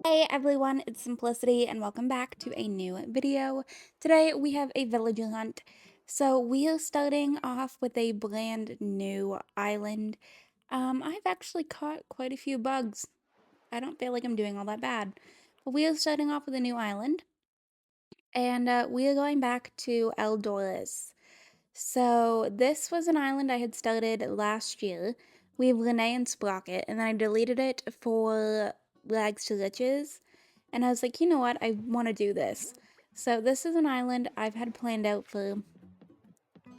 Hey everyone, it's Simplicity and welcome back to a new video. Today we have a villager hunt. So we are starting off with a brand new island. I've actually caught quite a few bugs. I don't feel like I'm doing all that bad. But we are starting off with a new island. And we are going back to Eldoris. So this was an island I had started last year. We have Renee and Sprocket, and then I deleted it for Rags to Riches. And I was like, you know what? I want to do this. So this is an island I've had planned out for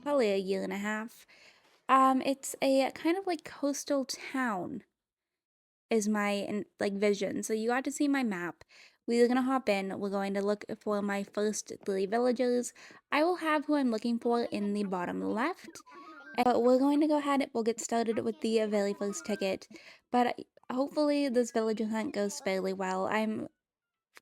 probably a year and a half. It's a kind of like coastal town is my like vision. So you got to see my map. We're gonna hop in. We're going to look for my first 3 villagers. I will have who I'm looking for in the bottom left. But we're going to go ahead. We'll get started with the very first ticket. But hopefully this villager hunt goes fairly well. I'm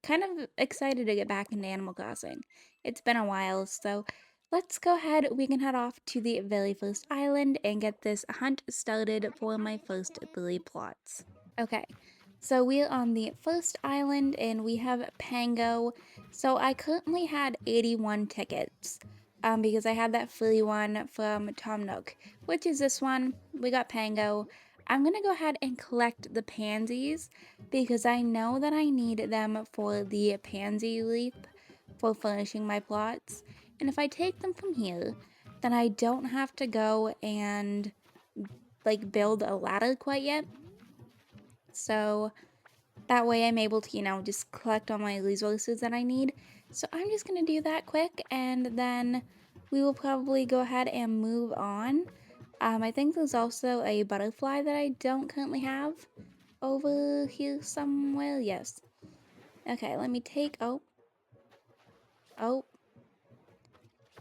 kind of excited to get back into Animal Crossing. It's been a while, so let's go ahead. We can head off to the very first island and get this hunt started for my first 3 plots. Okay, so we're on the first island and we have Pango. So I currently had 81 tickets because I had that free one from Tom Nook, which is this one. We got Pango. I'm going to go ahead and collect the pansies because I know that I need them for the pansy leap for furnishing my plots. And if I take them from here, then I don't have to go and like build a ladder quite yet. So that way I'm able to, just collect all my resources that I need. So I'm just going to do that quick and then we will probably go ahead and move on. I think there's also a butterfly that I don't currently have over here somewhere. Yes. Okay, let me take, oh,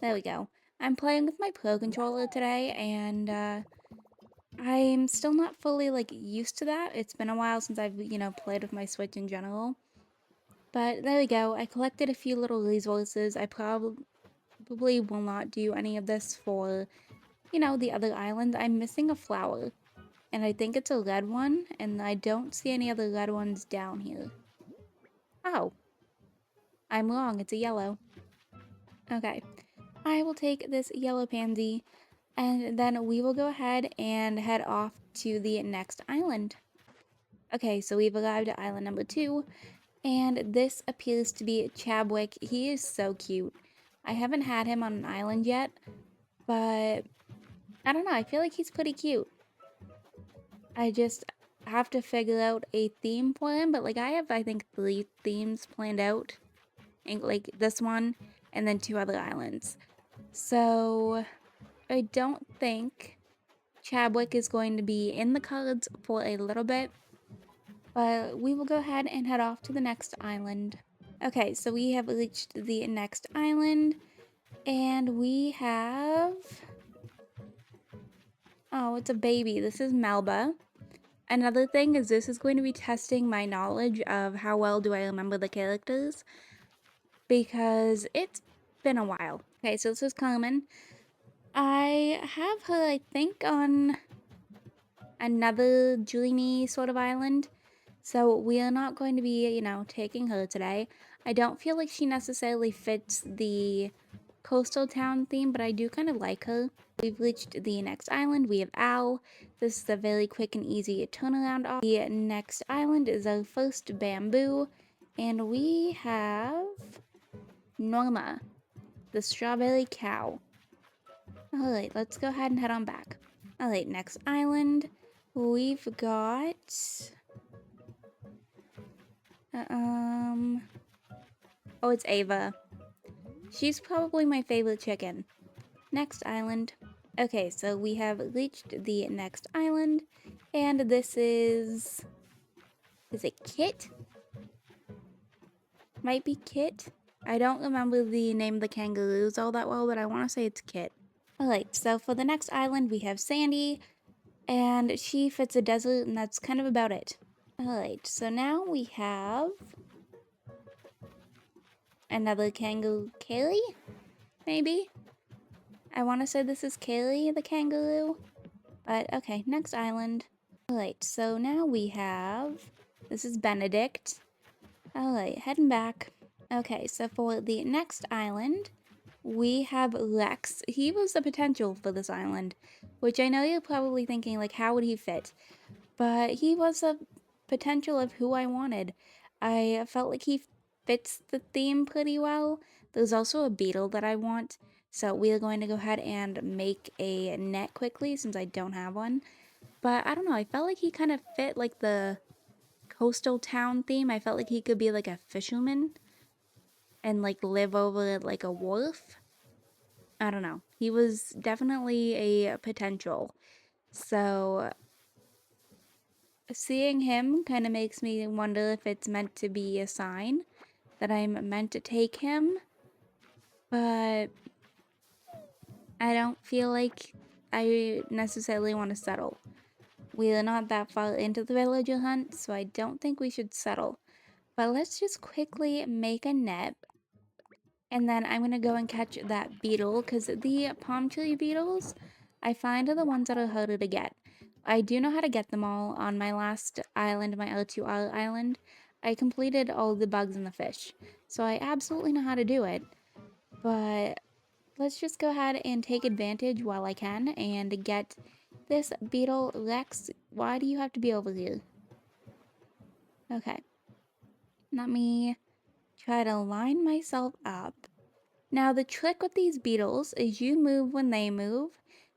there we go. I'm playing with my Pro Controller today and I'm still not fully like used to that. It's been a while since I've, played with my Switch in general. But there we go. I collected a few little resources. I probably will not do any of this for, the other island. I'm missing a flower. And I think it's a red one. And I don't see any other red ones down here. Oh, I'm wrong. It's a yellow. Okay. I will take this yellow pansy. And then we will go ahead and head off to the next island. Okay, so we've arrived at island number 2. And this appears to be Chabwick. He is so cute. I haven't had him on an island yet, but I don't know. I feel like he's pretty cute. I just have to figure out a theme for him, but like I have, I think, 3 themes planned out, and like this one, and then 2 other islands. So I don't think Chabwick is going to be in the cards for a little bit, but we will go ahead and head off to the next island. Okay, so we have reached the next island, and we have... Oh, it's a baby. This is Melba. Another thing is this is going to be testing my knowledge of how well do I remember the characters, because it's been a while. Okay, so this is Carmen. I have her, I think, on another dreamy sort of island. So we are not going to be, taking her today. I don't feel like she necessarily fits the coastal town theme, but I do kind of like her. We've reached the next island. We have Owl. This is a very quick and easy turnaround off. The next island is our first bamboo. And we have Norma, the strawberry cow. Alright, let's go ahead and head on back. Alright, next island. We've got... Oh, it's Ava. She's probably my favorite chicken. Next island. Okay, so we have reached the next island, and this is it Kit? Might be Kit? I don't remember the name of the kangaroos all that well, but I want to say it's Kit. Alright, so for the next island, we have Sandy, and she fits a desert, and that's kind of about it. Alright, so now we have another kangaroo, Kaylee? Maybe? I want to say this is Kaylee the kangaroo. But okay, next island. Alright, so now we have... This is Benedict. Alright, heading back. Okay, so for the next island, we have Lex. He was the potential for this island, which I know you're probably thinking, like, how would he fit? But he was a potential of who I wanted. I felt like he fits the theme pretty well. There's also a beetle that I want, so we are going to go ahead and make a net quickly since I don't have one. But I don't know, I felt like he kind of fit like the coastal town theme. I felt like he could be like a fisherman and like live over like a wharf. I don't know. He was definitely a potential. So seeing him kind of makes me wonder if it's meant to be a sign that I'm meant to take him, but I don't feel like I necessarily want to settle. We are not that far into the villager hunt, so I don't think we should settle. But let's just quickly make a net, and then I'm going to go and catch that beetle, because the palm tree beetles, I find are the ones that are harder to get. I do know how to get them all on my last island, my L2R island. I completed all the bugs and the fish, so I absolutely know how to do it. But let's just go ahead and take advantage while I can and get this beetle. Lex, why do you have to be over here? Okay, let me try to line myself up. Now the trick with these beetles is you move when they move,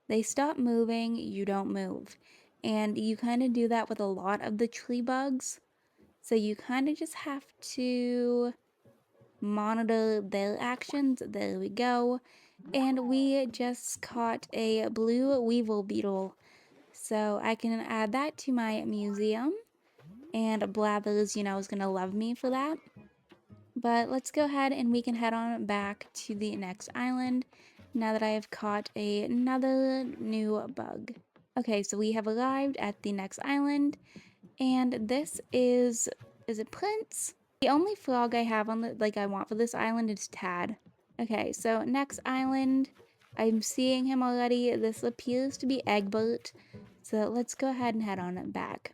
they stop moving, you don't move. And you kind of do that with a lot of the tree bugs. So you kind of just have to monitor their actions. There we go. And we just caught a blue weevil beetle. So I can add that to my museum. And Blathers, you know, is going to love me for that. But let's go ahead and we can head on back to the next island now that I have caught another new bug. Okay, so we have arrived at the next island, and this is it Prince? The only frog I have on the, like I want for this island is Tad. Okay, so next island, I'm seeing him already. This appears to be Egbert, so let's go ahead and head on back.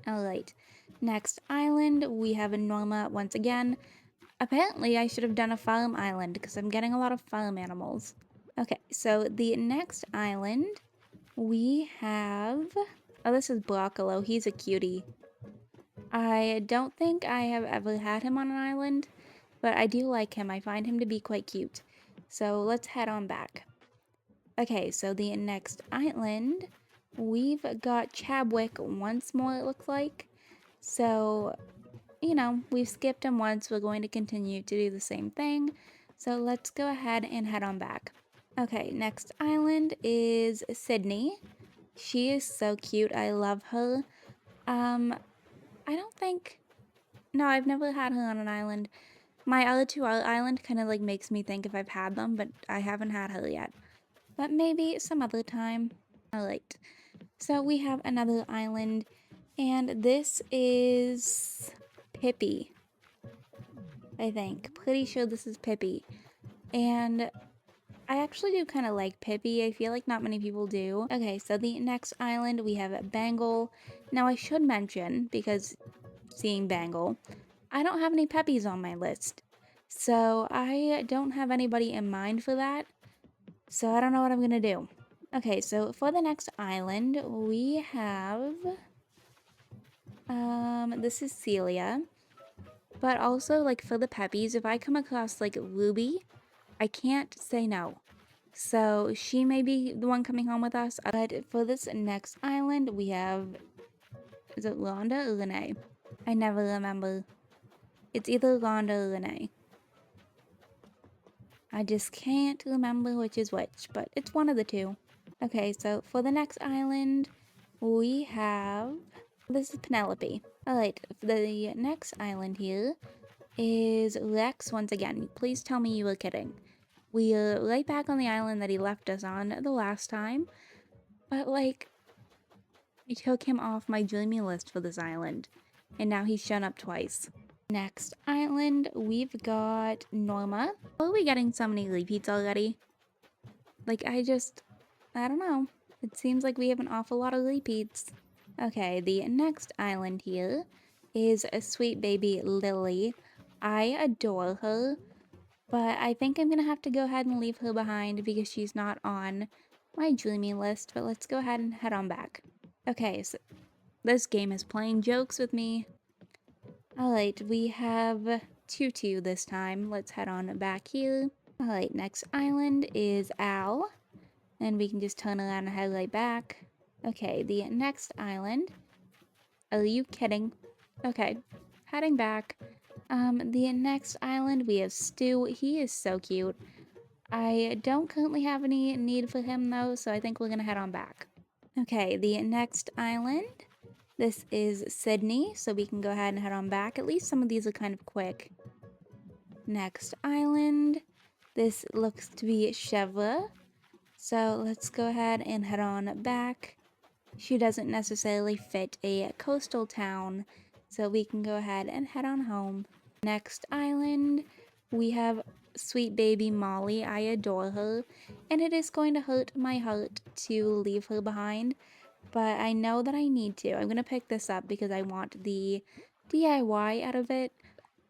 Alright, next island, we have Norma once again. Apparently, I should have done a farm island because I'm getting a lot of farm animals. Okay, so the next island, we have... Oh, this is Broccolo. He's a cutie. I don't think I have ever had him on an island, but I do like him. I find him to be quite cute. So let's head on back. Okay, so the next island, we've got Chabwick once more, it looks like. So you know, we've skipped him once, we're going to continue to do the same thing. So let's go ahead and head on back. Okay, next island is Sydney. She is so cute, I love her. I don't think, no, I've never had her on an island. My other two island kind of like makes me think if I've had them, but I haven't had her yet. But maybe some other time. Alright, so we have another island, and this is Pippi. I think. Pretty sure this is Pippi. And I actually do kind of like Pippi. I feel like not many people do. Okay, so the next island we have Bangle. Now I should mention, because seeing Bangle, I don't have any Peppies on my list. So I don't have anybody in mind for that. So I don't know what I'm going to do. Okay, so for the next island, we have... this is Celia. But also, like, for the Peppies, if I come across, like, Ruby, I can't say no. So she may be the one coming home with us. But for this next island, we have... Is it Rhonda or Renee? I never remember. It's either Rhonda or Renee. I just can't remember which is which, but it's one of the two. Okay, so for the next island, we have... This is Penelope. Alright, the next island here is Rex once again. Please tell me you were kidding. We're right back on the island that he left us on the last time. But, like, I took him off my dreamy list for this island. And now he's shown up twice. Next island, we've got Norma. Why are we getting so many repeats already? Like, I don't know. It seems like we have an awful lot of repeats. Okay, the next island here is a sweet baby Lily. I adore her, but I think I'm gonna have to go ahead and leave her behind because she's not on my dreamy list, but let's go ahead and head on back. Okay, so this game is playing jokes with me. Alright, we have Tutu this time. Let's head on back here. Alright, next island is Al. And we can just turn around and head right back. Okay, the next island. Are you kidding? Okay, heading back. The next island we have Stu. He is so cute. I don't currently have any need for him though, so I think we're gonna head on back. Okay, the next island. This is Sydney, so we can go ahead and head on back. At least some of these are kind of quick. Next island. This looks to be Chevra. So let's go ahead and head on back. She doesn't necessarily fit a coastal town, so we can go ahead and head on home. Next island, we have sweet baby Molly. I adore her, and it is going to hurt my heart to leave her behind, but I know that I need to. I'm going to pick this up because I want the DIY out of it,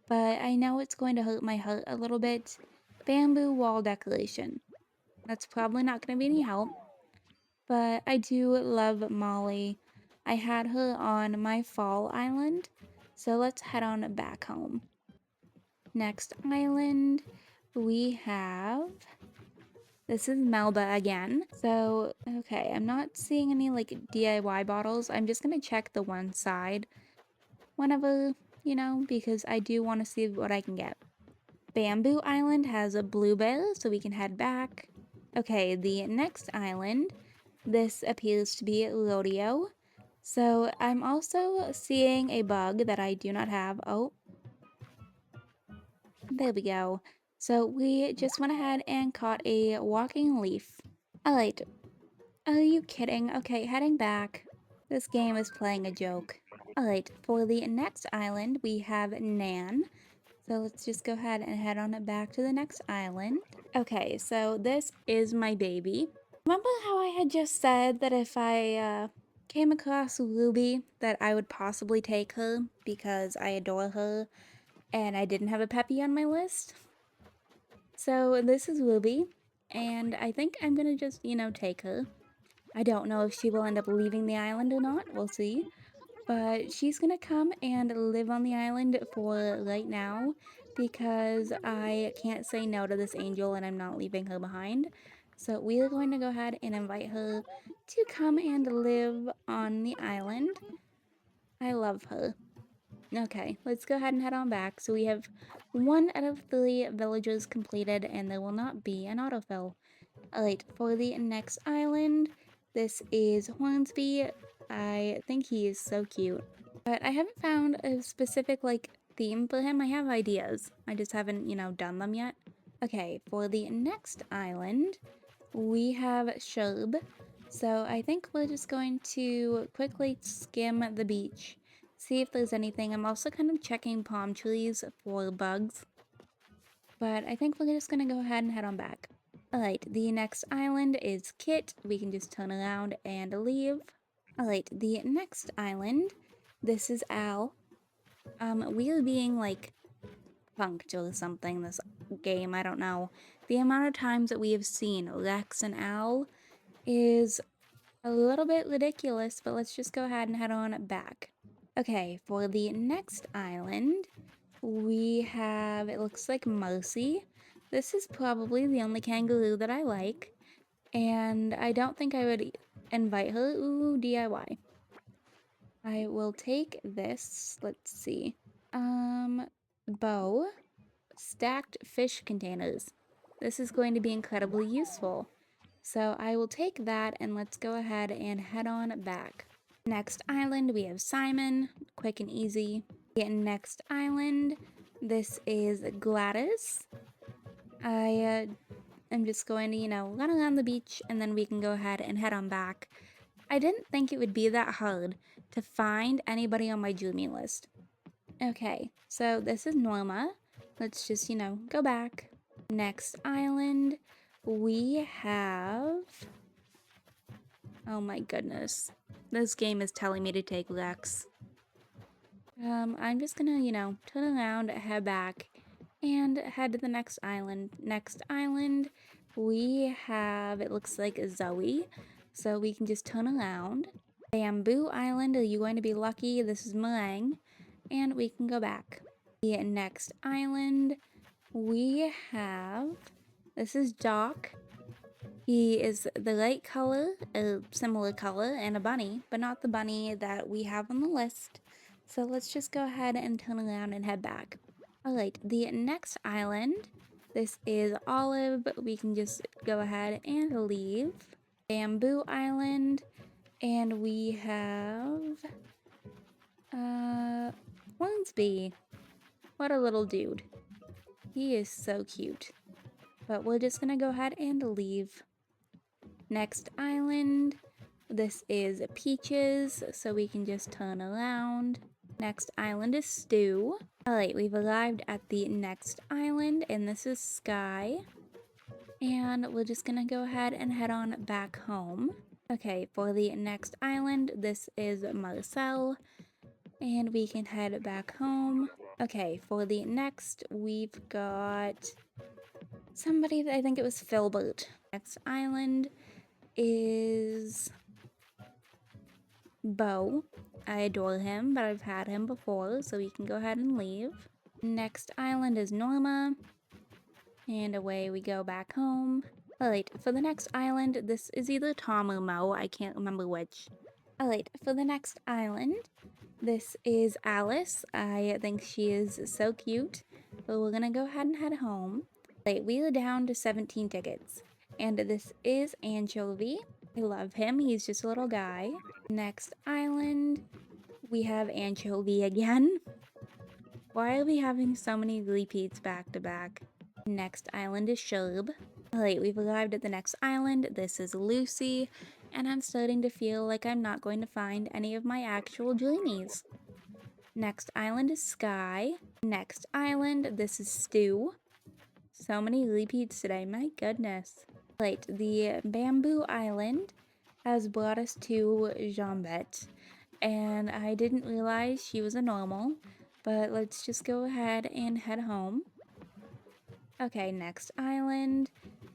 but I know it's going to hurt my heart a little bit. Bamboo wall decoration. That's probably not going to be any help, but I do love Molly. I had her on my fall island, so let's head on back home. Next island, we have... This is Melba again. So, okay, I'm not seeing any like DIY bottles. I'm just gonna check the one side whenever, because I do want to see what I can get. Bamboo Island has a blue bear, so we can head back. Okay, the next island, this appears to be Rodeo. So I'm also seeing a bug that I do not have. Oh, there we go. So we just went ahead and caught a walking leaf. Alright, are you kidding? Okay, heading back. This game is playing a joke. Alright, for the next island, we have Nan. So let's just go ahead and head on back to the next island. Okay, so this is my baby. Remember how I had just said that if I came across Ruby, that I would possibly take her because I adore her and I didn't have a Peppy on my list? So this is Ruby, and I think I'm gonna just, take her. I don't know if she will end up leaving the island or not, we'll see. But she's gonna come and live on the island for right now because I can't say no to this angel and I'm not leaving her behind. So we are going to go ahead and invite her to come and live on the island. I love her. Okay, let's go ahead and head on back. So we have 1 out of 3 villages completed and there will not be an autofill. Alright, for the next island, this is Hornsby. I think he is so cute. But I haven't found a specific, theme for him. I have ideas. I just haven't, done them yet. Okay, for the next island, we have Sherb. So I think we're just going to quickly skim the beach, see if there's anything. I'm also kind of checking palm trees for bugs. But I think we're just gonna go ahead and head on back. Alright, the next island is Kit. We can just turn around and leave. Alright, the next island, this is Al. We are being, punked or something this game, I don't know. The amount of times that we have seen Lex and Al is a little bit ridiculous, but let's just go ahead and head on back. Okay, for the next island, we have, it looks like Mercy. This is probably the only kangaroo that I like, and I don't think I would invite her. Ooh, DIY. I will take this, let's see. Bow, stacked fish containers. This is going to be incredibly useful. So I will take that and let's go ahead and head on back. Next island, we have Simon, quick and easy. The next island, this is Gladys. I am just going to, run around the beach and then we can go ahead and head on back. I didn't think it would be that hard to find anybody on my Jumi list. Okay, so this is Norma. Let's just, go back. Next island, we have... Oh my goodness. This game is telling me to take Lex. I'm just gonna, turn around, head back, and head to the next island. Next island, we have, it looks like Zoe, so we can just turn around. Bamboo Island, are you going to be lucky? This is Meringue, and we can go back. The next island, we have, this is Doc. He is the light color, a similar color, and a bunny, but not the bunny that we have on the list. So let's just go ahead and turn around and head back. Alright, the next island, this is Olive. We can just go ahead and leave. Bamboo Island, and we have, Hornsby. What a little dude. He is so cute. But we're just gonna go ahead and leave. Next island, this is Peaches, so we can just turn around. Next island is Stew. Alright, we've arrived at the next island, and this is Sky. And we're just gonna go ahead and head on back home. Okay, for the next island, this is Marcel. And we can head back home. Okay, for the next, we've got somebody that I think it was Filbert. Next island is Bo. I adore him, but I've had him before, so we can go ahead and leave. Next island is Norma. And away we go back home. Alright, for the next island, this is either Tom or Mo, I can't remember which. Alright, for the next island, this is Alice. I think she is so cute. But we're gonna go ahead and head home. Alright, we are down to 17 tickets. And this is Anchovy. I love him, he's just a little guy. Next island, we have Anchovy again. Why are we having so many repeats back to back? Next island is Sherb. Alright, we've arrived at the next island. This is Lucy, and I'm starting to feel like I'm not going to find any of my actual dreamies. Next island is Sky. Next island, this is Stew. So many repeats today, my goodness. Right, the Bamboo Island has brought us to Jambette, and I didn't realize she was a normal, but let's just go ahead and head home. Okay, next island.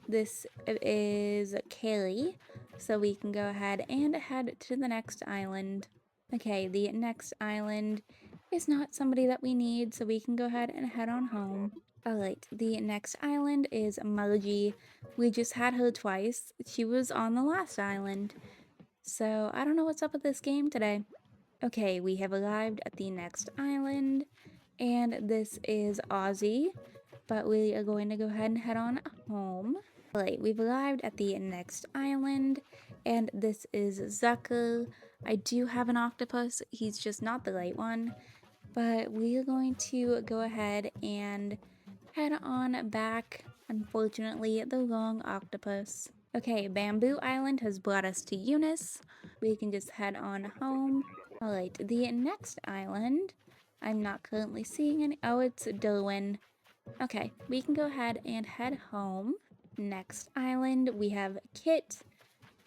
This is Kaylee, so we can go ahead and head to the next island. Okay, the next island is not somebody that we need, so we can go ahead and head on home. Alright, the next island is Margie. We just had her twice. She was on the last island. So, I don't know what's up with this game today. Okay, we have arrived at the next island, and this is Aussie, but we are going to go ahead and head on home. Alright, we've arrived at the next island, and this is Zucker. I do have an octopus, he's just not the right one, but we are going to go ahead and head on back. Unfortunately, the wrong octopus. Okay, Bamboo Island has brought us to Eunice. We can just head on home. Alright, the next island, I'm not currently seeing any. Oh, it's Derwin. Okay, we can go ahead and head home. Next island, we have Kit.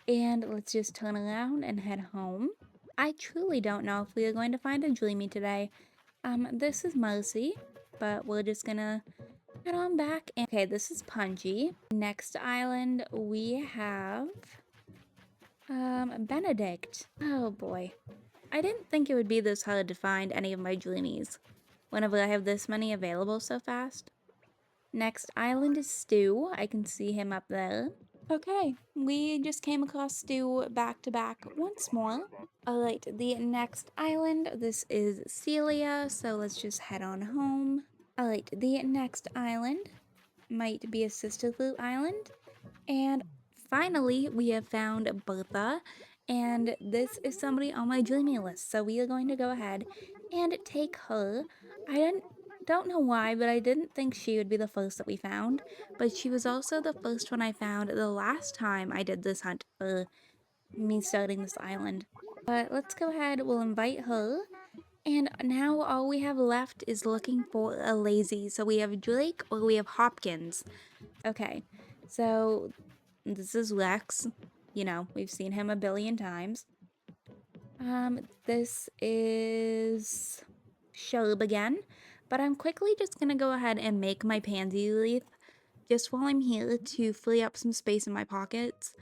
And let's just turn around and head home. I truly don't know if we are going to find a dreamy today. This is Mercy, but we're just gonna head on back. Okay, this is Punchy. Next island, we have Benedict. Oh boy. I didn't think it would be this hard to find any of my dreamies whenever I have this many available so fast. Next island is Stu. I can see him up there. Okay, we just came across Stu back to back once more. Alright, the next island, this is Celia, so let's just head on home. Alright, the next island might be a Sister Flute Island. And finally, we have found Bertha, and this is somebody on my dreamy list, so we are going to go ahead and take her. Don't know why, but I didn't think she would be the first that we found, but she was also the first one I found the last time I did this hunt for me starting this island. But let's go ahead, we'll invite her, and now all we have left is looking for a lazy. So we have Drake or we have Hopkins. Okay, so this is Lex. You know, we've seen him a billion times. This is Shelb again, but I'm quickly just gonna go ahead and make my pansy leaf just while I'm here to free up some space in my pockets.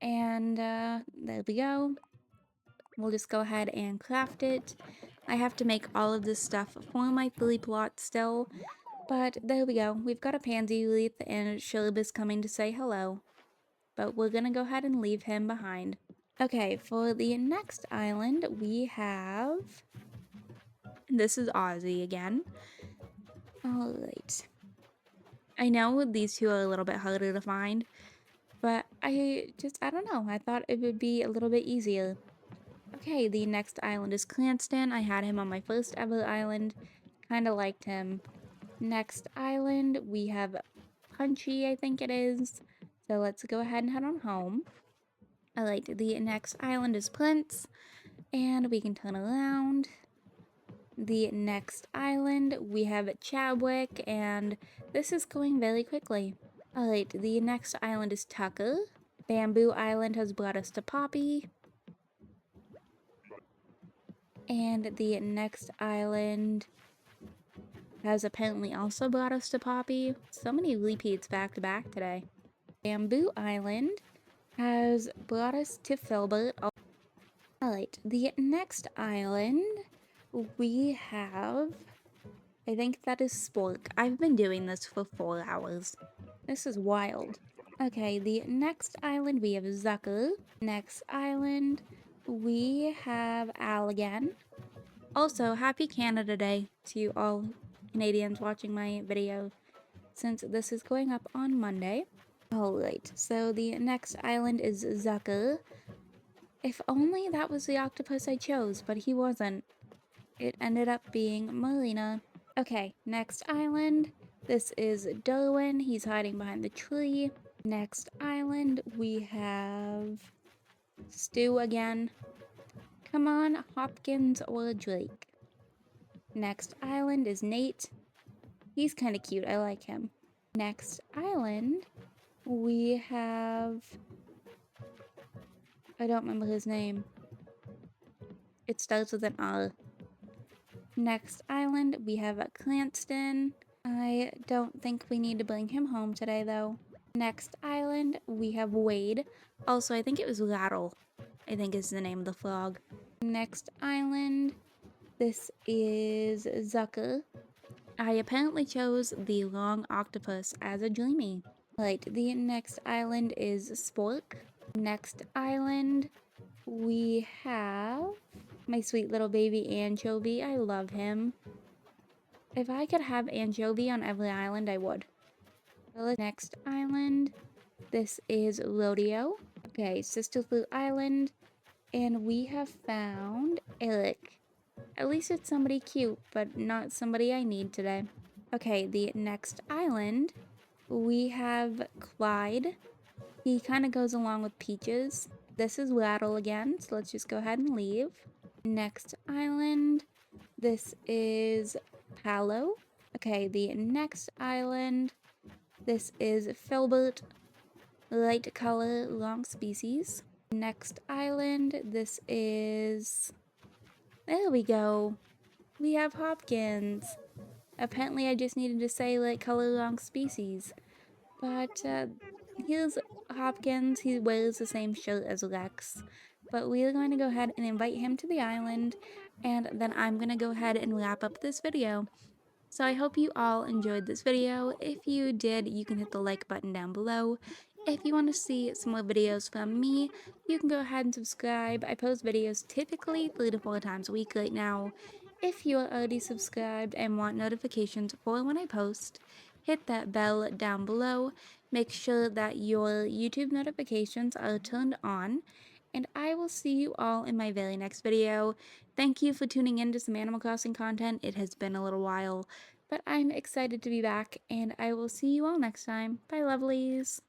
And there we go. We'll just go ahead and craft it. I have to make all of this stuff for my lily plot still, but there we go. We've got a pansy leaf and Shelb is coming to say hello, but we're gonna go ahead and leave him behind. Okay, for the next island, we have... This is Ozzy again. Alright. I know these two are a little bit harder to find, but I don't know. I thought it would be a little bit easier. Okay, the next island is Cranston. I had him on my first ever island. Kinda liked him. Next island, we have Punchy, I think it is. So let's go ahead and head on home. Alright, the next island is Prince. And we can turn around. The next island, we have Chadwick, and this is going very quickly. Alright, the next island is Tucker. Bamboo Island has brought us to Poppy. And the next island has apparently also brought us to Poppy. So many repeats back to back today. Bamboo Island has brought us to Filbert. Alright, the next island we have... I think that is Spork. I've been doing this for 4 hours. This is wild. Okay, the next island we have Zucker. Next island we have Al again. Also, happy Canada Day to all Canadians watching my video, since this is going up on Monday. Alright, so the next island is Zucker. If only that was the octopus I chose, but he wasn't. It ended up being Marina. Okay, next island. This is Darwin. He's hiding behind the tree. Next island, we have Stu again. Come on, Hopkins or Drake. Next island is Nate. He's kind of cute. I like him. Next island, we have... I don't remember his name. It starts with an R. Next island, we have Cranston. I don't think we need to bring him home today, though. Next island, we have Wade. Also, I think it was Rattle, I think is the name of the frog. Next island, this is Zucker. I apparently chose the long octopus as a dreamy. Right, the next island is Spork. Next island, we have my sweet little baby Anchovy. I love him. If I could have Anchovy on every island, I would. The next island, this is Rodeo. Okay, Sisterfruit Island, and we have found Eric. At least it's somebody cute, but not somebody I need today. Okay, the next island, we have Clyde. He kind of goes along with Peaches. This is Rattle again, so let's just go ahead and leave. Next island, this is Palo. Okay, the next island, this is Filbert. Light color, long species. Next island, this is... There we go. We have Hopkins. Apparently I just needed to say light color, long species. But here's Hopkins. He wears the same shirt as Lex. But we are going to go ahead and invite him to the island, and then I'm going to go ahead and wrap up this video. So I hope you all enjoyed this video. If you did, you can hit the like button down below. If you want to see some more videos from me, you can go ahead and subscribe. I post videos typically 3 to 4 times a week right now. If you are already subscribed and want notifications for when I post, hit that bell down below. Make sure that your YouTube notifications are turned on. And I will see you all in my very next video. Thank you for tuning in to some Animal Crossing content. It has been a little while, but I'm excited to be back, and I will see you all next time. Bye, lovelies!